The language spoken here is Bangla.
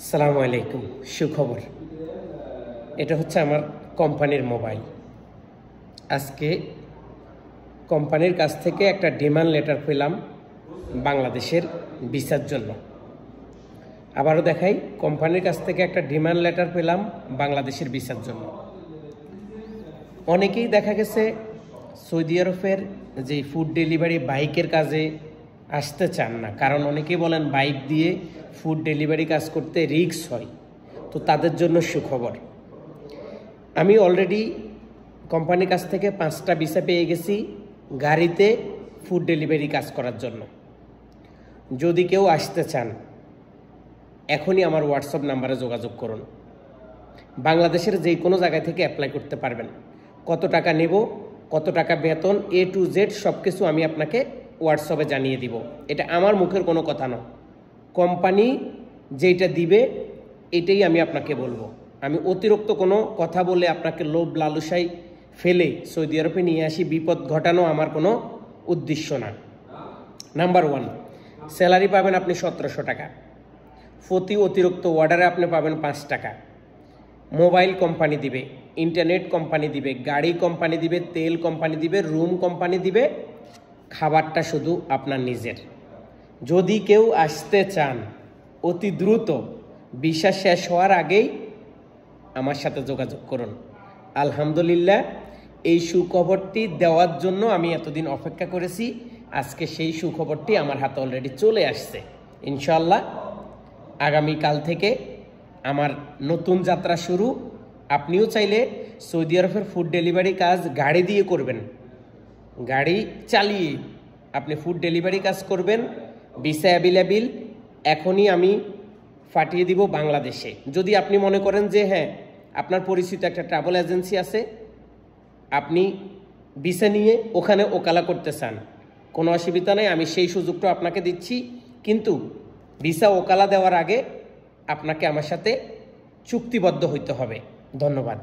আসসালামু আলাইকুম। সুখবর, এটা হচ্ছে আমার কোম্পানির মোবাইল। আজকে কোম্পানির কাছ থেকে একটা ডিমান্ড লেটার পেলাম বাংলাদেশের ভিসার জন্য। আবারও দেখাই, কোম্পানির কাছ থেকে একটা ডিমান্ড লেটার পেলাম বাংলাদেশের ভিসার জন্য। অনেকেই দেখা গেছে সৌদি আরবের যে ফুড ডেলিভারি বাইকের কাজে আসতে চান না, কারণ অনেকেই বলেন বাইক দিয়ে ফুড ডেলিভারি কাজ করতে রিস্ক হয়। তো তাদের জন্য সুখবর, আমি অলরেডি কোম্পানির কাছ থেকে 5টা ভিসা পেয়ে গেছি গাড়িতে ফুড ডেলিভারি কাজ করার জন্য। যদি কেউ আসতে চান এখনই আমার হোয়াটসঅ্যাপ নাম্বারে যোগাযোগ করুন। বাংলাদেশের যে কোনো জায়গা থেকে অ্যাপ্লাই করতে পারবেন। কত টাকা নেব, কত টাকা বেতন, A to Z সব কিছু আমি আপনাকে হোয়াটসঅ্যাপে জানিয়ে দিব। এটা আমার মুখের কোনো কথা নয়, কোম্পানি যেটা দিবে এটাই আমি আপনাকে বলবো। আমি অতিরিক্ত কোনো কথা বলে আপনাকে লোভ লালসায় ফেলে সৌদি আরবে নিয়ে আসি বিপদ ঘটানো আমার কোনো উদ্দেশ্য না। নাম্বার 1, স্যালারি পাবেন আপনি 1700 টাকা, প্রতি অতিরিক্ত অর্ডারে আপনি পাবেন 5 টাকা। মোবাইল কোম্পানি দিবে, ইন্টারনেট কোম্পানি দিবে, গাড়ি কোম্পানি দিবে, তেল কোম্পানি দিবে, রুম কোম্পানি দিবে, খাবারটা শুধু আপনার নিজের। যদি কেউ আসতে চান অতি দ্রুত ভিসা শেষ হওয়ার আগেই আমার সাথে যোগাযোগ করুন। আলহামদুলিল্লাহ, এই সুখবরটি দেওয়ার জন্য আমি এতদিন অপেক্ষা করেছি। আজকে সেই সুখবরটি আমার হাতে অলরেডি চলে আসছে। ইনশাআল্লাহ আগামীকাল থেকে আমার নতুন যাত্রা শুরু। আপনিও চাইলে সৌদি আরবের ফুড ডেলিভারি কাজ গাড়ি দিয়ে করবেন, গাড়ি চালিয়ে আপনি ফুড ডেলিভারি কাজ করবেন। ভিসা অ্যাভেলেবেল, এখনই আমি পাঠিয়ে দিব বাংলাদেশে। যদি আপনি মনে করেন যে হ্যাঁ আপনার পরিচিত একটা ট্রাভেল এজেন্সি আছে, আপনি ভিসা নিয়ে ওখানে ওকালা করতে চান, কোনো অসুবিধা নেই, আমি সেই সুযোগটা আপনাকে দিচ্ছি। কিন্তু ভিসা ওকালা দেওয়ার আগে আপনাকে আমার সাথে চুক্তিবদ্ধ হইতে হবে। ধন্যবাদ।